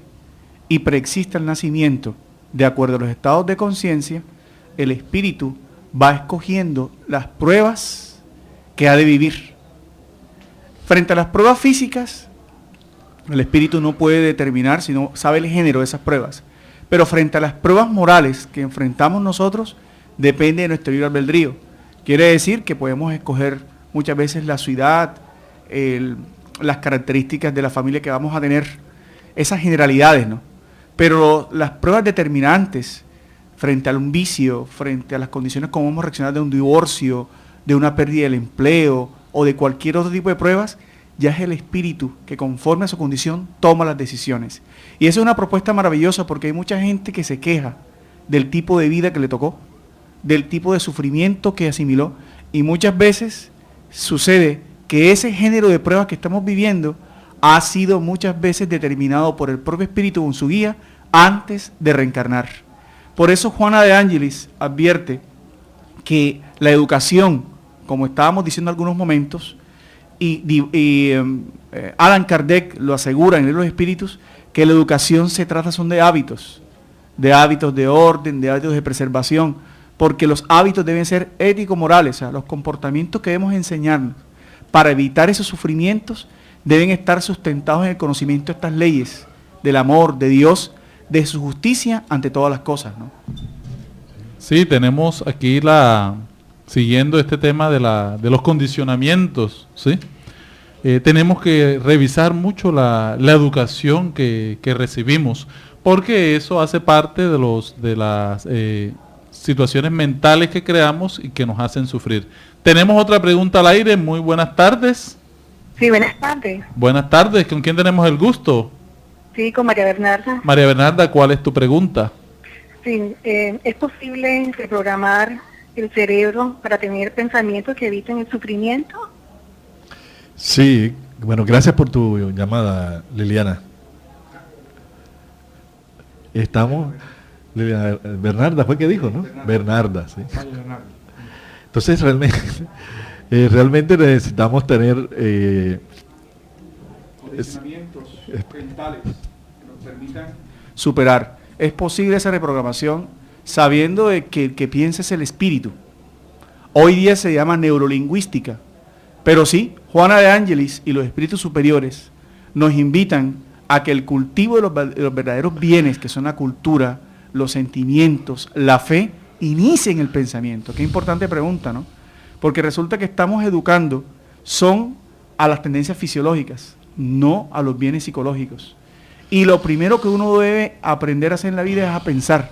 y preexiste al nacimiento, de acuerdo a los estados de conciencia, el espíritu va escogiendo las pruebas que ha de vivir. Frente a las pruebas físicas, el espíritu no puede determinar, sino sabe el género de esas pruebas. Pero frente a las pruebas morales que enfrentamos nosotros, depende de nuestro libre albedrío. Quiere decir que podemos escoger muchas veces la ciudad, las características de la familia que vamos a tener, esas generalidades, ¿no? Pero las pruebas determinantes frente a un vicio, frente a las condiciones como vamos a reaccionar de un divorcio, de una pérdida del empleo o de cualquier otro tipo de pruebas, ya es el espíritu que conforme a su condición toma las decisiones. Y esa es una propuesta maravillosa porque hay mucha gente que se queja del tipo de vida que le tocó, del tipo de sufrimiento que asimiló, y muchas veces sucede que ese género de pruebas que estamos viviendo ha sido muchas veces determinado por el propio espíritu con su guía antes de reencarnar. Por eso Juana de Ángelis advierte que la educación, como estábamos diciendo en algunos momentos, y Allan Kardec lo asegura en los espíritus, que la educación se trata son de hábitos de orden, de hábitos de preservación, porque los hábitos deben ser ético-morales, o sea, los comportamientos que debemos enseñarnos para evitar esos sufrimientos deben estar sustentados en el conocimiento de estas leyes, del amor, de Dios, de su justicia ante todas las cosas, ¿no? Sí, tenemos aquí siguiendo este tema de los condicionamientos, ¿sí? Tenemos que revisar mucho la educación que recibimos, porque eso hace parte de las situaciones mentales que creamos y que nos hacen sufrir. Tenemos otra pregunta al aire. Muy buenas tardes. Sí, buenas tardes. Buenas tardes, ¿con quién tenemos el gusto? Sí, con María Bernarda. María Bernarda, ¿cuál es tu pregunta? Sí, ¿es posible reprogramar el cerebro para tener pensamientos que eviten el sufrimiento? Sí, bueno, gracias por tu llamada, Liliana. Estamos, Liliana, Bernarda fue que dijo, ¿no? Bernarda, sí. Entonces realmente necesitamos tener condicionamientos mentales que nos permitan superar. Es posible esa reprogramación sabiendo de que el que piensa es el espíritu. Hoy día se llama neurolingüística, pero sí, Juana de Ángelis y los espíritus superiores nos invitan a que el cultivo de los verdaderos bienes, que son la cultura, los sentimientos, la fe, inicien el pensamiento. Qué importante pregunta, ¿no? Porque resulta que estamos educando son a las tendencias fisiológicas, no a los bienes psicológicos. Y lo primero que uno debe aprender a hacer en la vida es a pensar,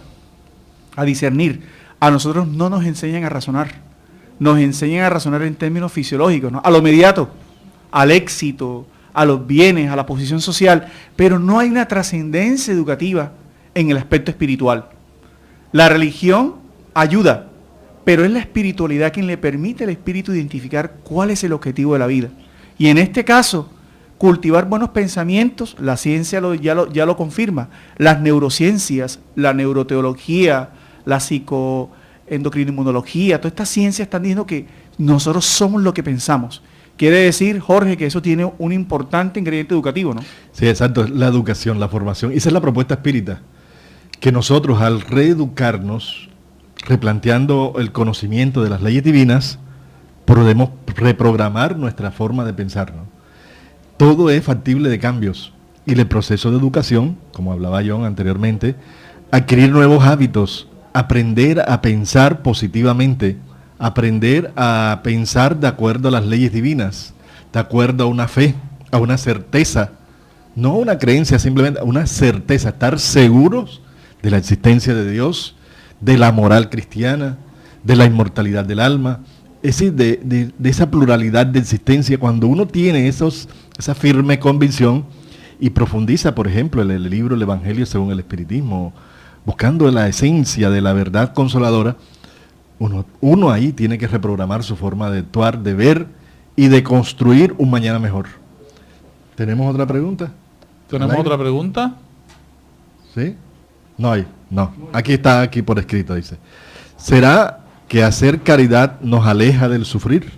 a discernir. A nosotros no nos enseñan a razonar, nos enseñan a razonar en términos fisiológicos, ¿no? A lo inmediato, al éxito, a los bienes, a la posición social, pero no hay una trascendencia educativa en el aspecto espiritual. La religión ayuda, pero es la espiritualidad quien le permite al espíritu identificar cuál es el objetivo de la vida. Y en este caso, cultivar buenos pensamientos, la ciencia ya lo confirma. Las neurociencias, la neuroteología, la psicoendocrinología, todas estas ciencias están diciendo que nosotros somos lo que pensamos. Quiere decir, Jorge, que eso tiene un importante ingrediente educativo, ¿no? Sí, exacto, la educación, la formación. Esa es la propuesta espírita, que nosotros al reeducarnos, replanteando el conocimiento de las leyes divinas, podemos reprogramar nuestra forma de pensar, ¿no? Todo es factible de cambios. Y el proceso de educación, como hablaba John anteriormente, adquirir nuevos hábitos, aprender a pensar positivamente, aprender a pensar de acuerdo a las leyes divinas, de acuerdo a una fe, a una certeza, no una creencia, simplemente una certeza, estar seguros de la existencia de Dios, de la moral cristiana, de la inmortalidad del alma, es decir, de esa pluralidad de existencia. Cuando uno tiene esa firme convicción y profundiza, por ejemplo, en el libro El Evangelio según el Espiritismo, buscando la esencia de la verdad consoladora, uno ahí tiene que reprogramar su forma de actuar, de ver y de construir un mañana mejor. ¿Tenemos otra pregunta? ¿Tenemos otra pregunta? ¿Sí? No hay, no. Aquí está, aquí por escrito, dice. ¿Será que hacer caridad nos aleja del sufrir?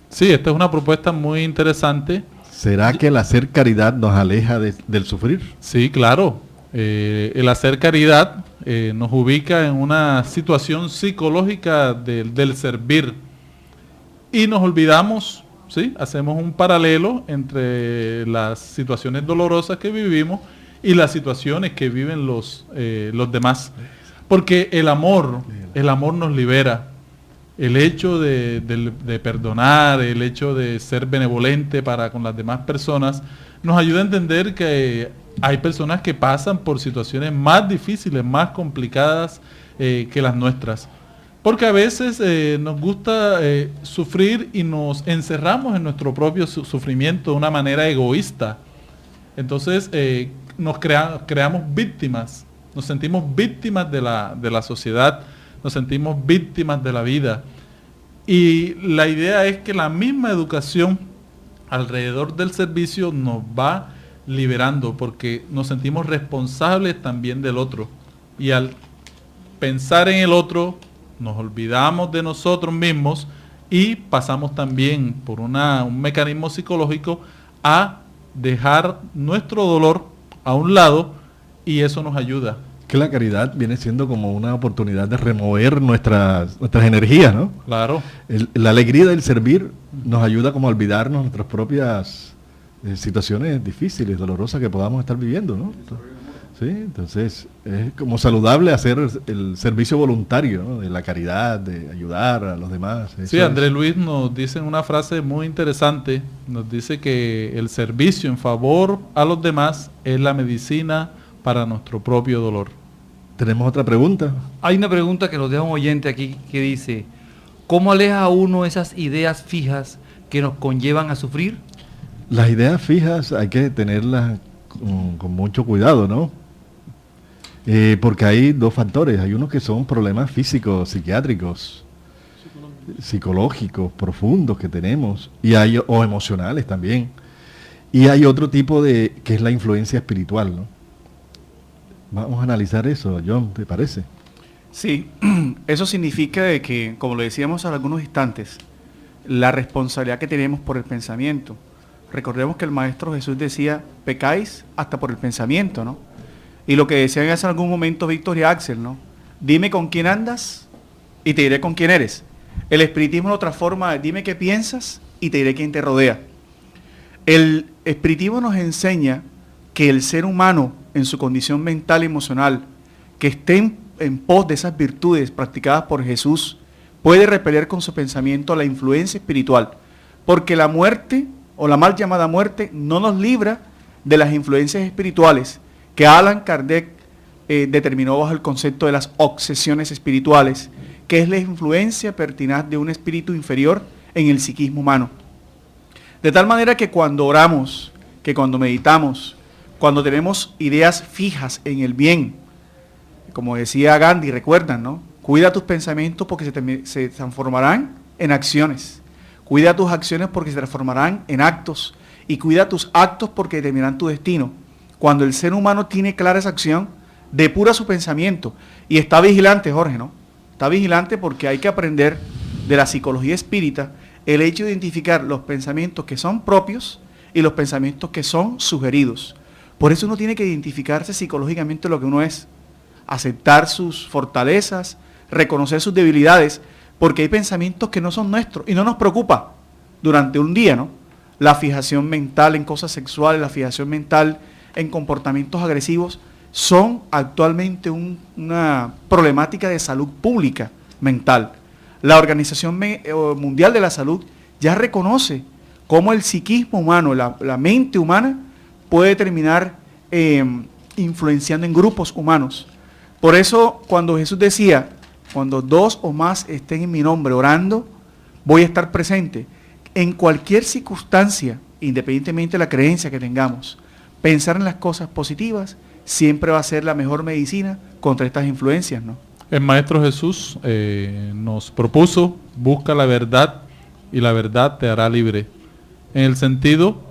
Sí, esta es una propuesta muy interesante. ¿Será que el hacer caridad nos aleja del sufrir? Sí, claro. El hacer caridad nos ubica en una situación psicológica del servir. Y nos olvidamos, ¿sí? Hacemos un paralelo entre las situaciones dolorosas que vivimos y las situaciones que viven los demás. Porque el amor nos libera. El hecho de perdonar, el hecho de ser benevolente para con las demás personas, nos ayuda a entender que hay personas que pasan por situaciones más difíciles, más complicadas que las nuestras. Porque a veces nos gusta sufrir y nos encerramos en nuestro propio sufrimiento de una manera egoísta. Entonces nos creamos víctimas, nos sentimos víctimas de la sociedad, nos sentimos víctimas de la vida. Y la idea es que la misma educación alrededor del servicio nos va liberando, porque nos sentimos responsables también del otro. Y al pensar en el otro, nos olvidamos de nosotros mismos y pasamos también por un mecanismo psicológico a dejar nuestro dolor a un lado, y eso nos ayuda. Que la caridad viene siendo como una oportunidad de remover nuestras energías, ¿no? Claro. La alegría del servir nos ayuda como a olvidarnos nuestras propias situaciones difíciles, dolorosas que podamos estar viviendo, ¿no? Sí, entonces es como saludable hacer el servicio voluntario, ¿no? De la caridad, de ayudar a los demás. Sí, Andrés Luis nos dice una frase muy interesante, nos dice que el servicio en favor a los demás es la medicina para nuestro propio dolor. ¿Tenemos otra pregunta? Hay una pregunta que nos deja un oyente aquí que dice: ¿cómo aleja a uno esas ideas fijas que nos conllevan a sufrir? Las ideas fijas hay que tenerlas con mucho cuidado, ¿no? Porque hay dos factores. Hay unos que son problemas físicos, psiquiátricos, psicológicos, profundos que tenemos, o emocionales también. Y hay otro tipo que es la influencia espiritual, ¿no? Vamos a analizar eso, John, ¿te parece? Sí, eso significa de que, como lo decíamos hace algunos instantes, la responsabilidad que tenemos por el pensamiento. Recordemos que el Maestro Jesús decía, pecáis hasta por el pensamiento, ¿no? Y lo que decían hace algún momento Víctor y Axel, ¿no? Dime con quién andas y te diré con quién eres. El espiritismo lo transforma, dime qué piensas y te diré quién te rodea. El espiritismo nos enseña que el ser humano en su condición mental y emocional, que esté en pos de esas virtudes practicadas por Jesús, puede repeler con su pensamiento la influencia espiritual, porque la muerte o la mal llamada muerte no nos libra de las influencias espirituales que Allan Kardec determinó bajo el concepto de las obsesiones espirituales, que es la influencia pertinaz de un espíritu inferior en el psiquismo humano. De tal manera que cuando oramos, que cuando meditamos, cuando tenemos ideas fijas en el bien, como decía Gandhi, recuerdan, ¿no? Cuida tus pensamientos porque se transformarán en acciones. Cuida tus acciones porque se transformarán en actos. Y cuida tus actos porque determinarán tu destino. Cuando el ser humano tiene clara esa acción, depura su pensamiento y está vigilante, Jorge, ¿no? Está vigilante porque hay que aprender de la psicología espírita el hecho de identificar los pensamientos que son propios y los pensamientos que son sugeridos. Por eso uno tiene que identificarse psicológicamente lo que uno es, aceptar sus fortalezas, reconocer sus debilidades, porque hay pensamientos que no son nuestros y no nos preocupa durante un día, ¿no? La fijación mental en cosas sexuales, la fijación mental en comportamientos agresivos son actualmente una problemática de salud pública mental. La Organización Mundial de la Salud ya reconoce cómo el psiquismo humano, la mente humana, puede terminar influenciando en grupos humanos. Por eso, cuando Jesús decía, cuando dos o más estén en mi nombre orando, voy a estar presente. En cualquier circunstancia, independientemente de la creencia que tengamos, pensar en las cosas positivas siempre va a ser la mejor medicina contra estas influencias, ¿no? El Maestro Jesús nos propuso, busca la verdad y la verdad te hará libre. En el sentido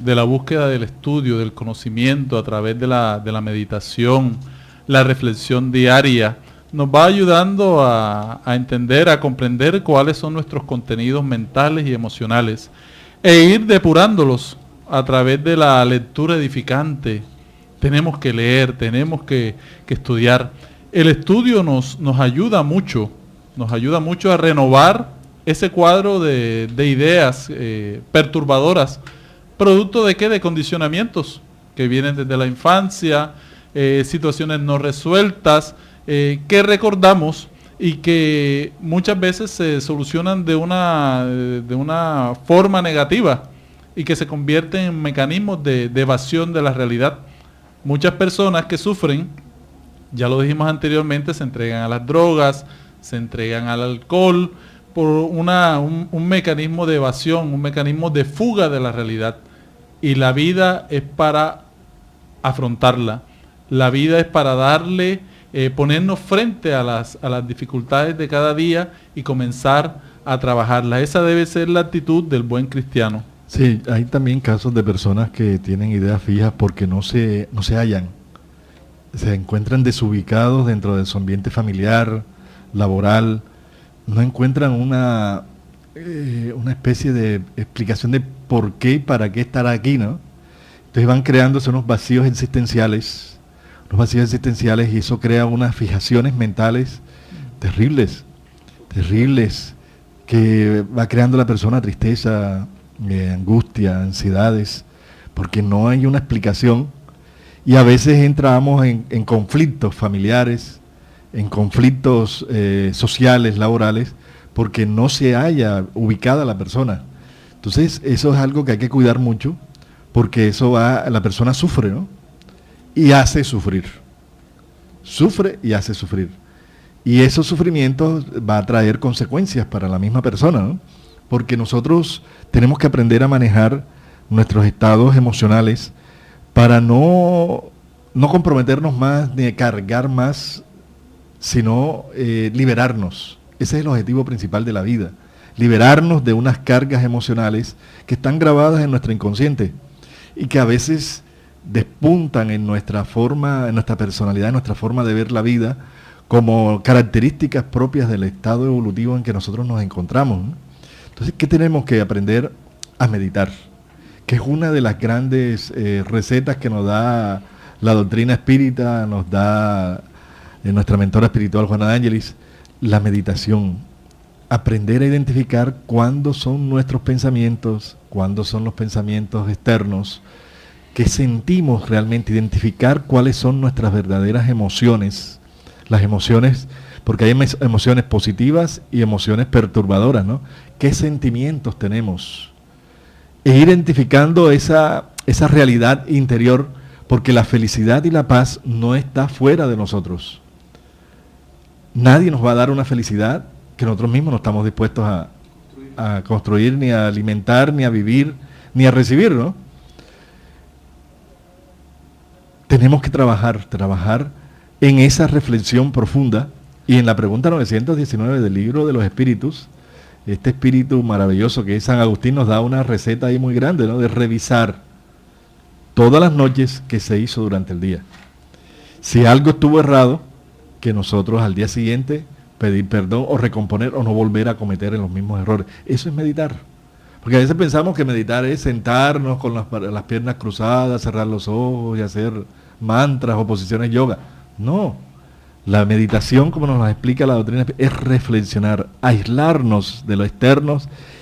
de la búsqueda del estudio, del conocimiento a través de la meditación, la reflexión diaria, nos va ayudando a entender, a comprender cuáles son nuestros contenidos mentales y emocionales e ir depurándolos a través de la lectura edificante. Tenemos que leer, tenemos que estudiar. El estudio nos ayuda mucho a renovar ese cuadro de ideas perturbadoras, producto de ¿qué? De condicionamientos que vienen desde la infancia, situaciones no resueltas, que recordamos y que muchas veces se solucionan de una forma negativa y que se convierten en mecanismos de evasión de la realidad. Muchas personas que sufren, ya lo dijimos anteriormente, se entregan a las drogas, se entregan al alcohol por un mecanismo de evasión, un mecanismo de fuga de la realidad. Y la vida es para afrontarla. La vida es para darle, ponernos frente a las dificultades de cada día y comenzar a trabajarlas. Esa debe ser la actitud del buen cristiano. Sí, hay también casos de personas que tienen ideas fijas porque no se hallan. Se encuentran desubicados dentro de su ambiente familiar, laboral, no encuentran una especie de explicación de por qué y para qué estar aquí, ¿no? Entonces van creándose unos vacíos existenciales, y eso crea unas fijaciones mentales terribles, que va creando a la persona tristeza, angustia, ansiedades, porque no hay una explicación. Y a veces entramos en conflictos familiares, en conflictos sociales, laborales, porque no se halla ubicada la persona. Entonces, eso es algo que hay que cuidar mucho, porque la persona sufre, ¿no? Y hace sufrir. Sufre y hace sufrir. Y esos sufrimientos va a traer consecuencias para la misma persona, ¿no? porque nosotros tenemos que aprender a manejar nuestros estados emocionales para no comprometernos más ni cargar más, sino liberarnos. Ese es el objetivo principal de la vida, liberarnos de unas cargas emocionales que están grabadas en nuestro inconsciente y que a veces despuntan en nuestra forma, en nuestra personalidad, en nuestra forma de ver la vida, como características propias del estado evolutivo en que nosotros nos encontramos, ¿no? Entonces, ¿qué tenemos que aprender? A meditar, que es una de las grandes recetas que nos da la doctrina espírita, nos da nuestra mentora espiritual Juana de Ángelis, la meditación. Aprender a identificar cuándo son nuestros pensamientos, cuándo son los pensamientos externos, que sentimos realmente, identificar cuáles son nuestras verdaderas emociones, las emociones, porque hay emociones positivas y emociones perturbadoras, ¿no? ¿Qué sentimientos tenemos? E ir identificando esa realidad interior, porque la felicidad y la paz no está fuera de nosotros. Nadie nos va a dar una felicidad que nosotros mismos no estamos dispuestos a construir, ni a alimentar, ni a vivir, ni a recibir, ¿no? Tenemos que trabajar en esa reflexión profunda, y en la pregunta 919 del Libro de los Espíritus, este espíritu maravilloso que es San Agustín nos da una receta ahí muy grande, ¿no? De revisar todas las noches que se hizo durante el día. Si algo estuvo errado, que nosotros al día siguiente pedir perdón o recomponer o no volver a cometer los mismos errores. Eso es meditar. Porque a veces pensamos que meditar es sentarnos con las piernas cruzadas, cerrar los ojos y hacer mantras o posiciones yoga. No. La meditación, como nos explica la doctrina, es reflexionar, aislarnos de lo externo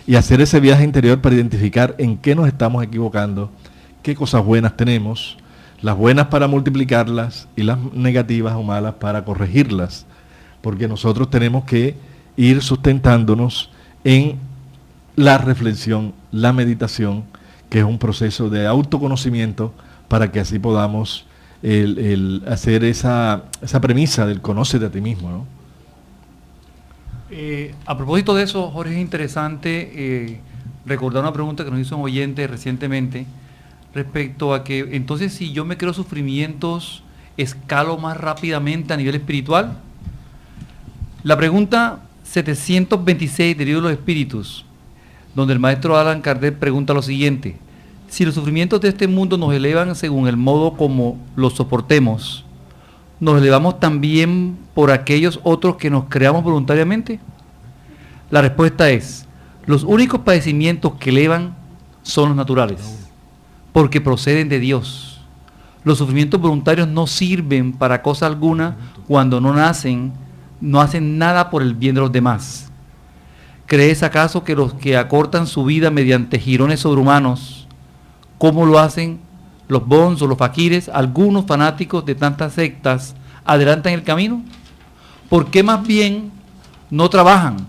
y hacer ese viaje interior para identificar en qué nos estamos equivocando, qué cosas buenas tenemos, las buenas para multiplicarlas y las negativas o malas para corregirlas, porque nosotros tenemos que ir sustentándonos en la reflexión, la meditación, que es un proceso de autoconocimiento para que así podamos hacer esa premisa del conócete a ti mismo, ¿no? A propósito de eso, Jorge, es interesante recordar una pregunta que nos hizo un oyente recientemente respecto a que, entonces, si yo me creo sufrimientos, ¿escalo más rápidamente a nivel espiritual? La pregunta 726 del Libro de los Espíritus, donde el maestro Allan Kardec pregunta lo siguiente: si los sufrimientos de este mundo nos elevan según el modo como los soportemos, ¿nos elevamos también por aquellos otros que nos creamos voluntariamente? La respuesta es: los únicos padecimientos que elevan son los naturales, porque proceden de Dios. Los sufrimientos voluntarios no sirven para cosa alguna cuando no hacen nada por el bien de los demás. ¿Crees acaso que los que acortan su vida mediante jirones sobrehumanos, como lo hacen los bons o los faquires, algunos fanáticos de tantas sectas, adelantan el camino? ¿Por qué más bien no trabajan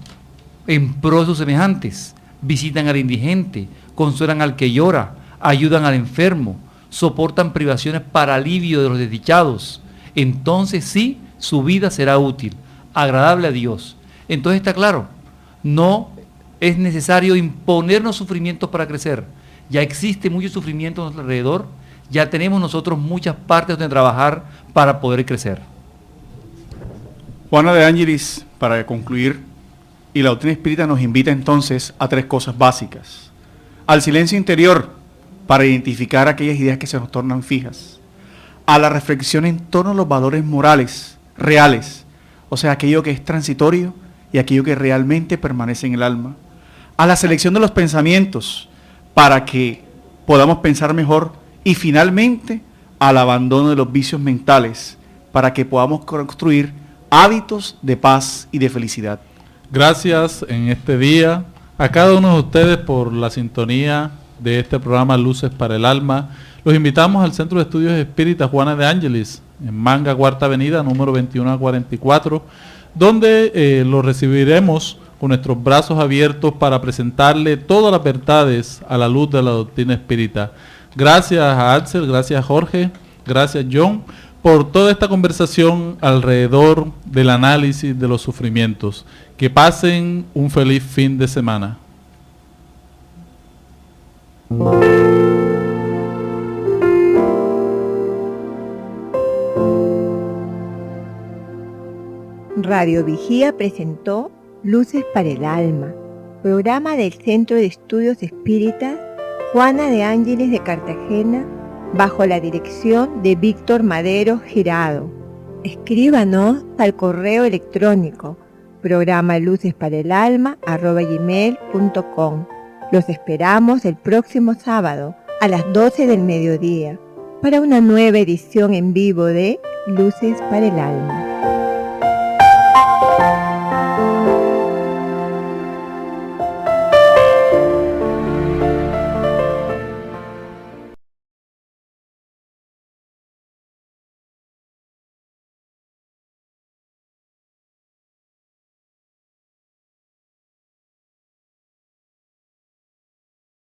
en pro de sus semejantes? Visitan al indigente, consuelan al que llora, ayudan al enfermo, soportan privaciones para alivio de los desdichados. Entonces sí, su vida será útil, agradable a Dios. Entonces está claro, no es necesario imponernos sufrimientos para crecer. Ya existe mucho sufrimiento a nuestro alrededor, ya tenemos nosotros muchas partes donde trabajar para poder crecer. Juana de Ángelis, para concluir, y la doctrina espírita nos invita entonces a 3 cosas básicas: al silencio interior, para identificar aquellas ideas que se nos tornan fijas; a la reflexión en torno a los valores morales reales, o sea, aquello que es transitorio y aquello que realmente permanece en el alma; a la selección de los pensamientos, para que podamos pensar mejor; y finalmente al abandono de los vicios mentales, para que podamos construir hábitos de paz y de felicidad. Gracias en este día a cada uno de ustedes por la sintonía de este programa Luces para el Alma. Los invitamos al Centro de Estudios Espíritas Juana de Ángelis, en Manga, Cuarta Avenida, número 2144, donde lo recibiremos con nuestros brazos abiertos para presentarle todas las verdades a la luz de la doctrina espírita. Gracias a Axel, gracias a Jorge, gracias John, por toda esta conversación alrededor del análisis de los sufrimientos. Que pasen un feliz fin de semana. Radio Vigía presentó Luces para el Alma, programa del Centro de Estudios Espíritas Juana de Ángeles de Cartagena, bajo la dirección de Víctor Madero Girado. Escríbanos al correo electrónico programalucesparaelalma@gmail.com. Los esperamos el próximo sábado a las 12 del mediodía para una nueva edición en vivo de Luces para el Alma.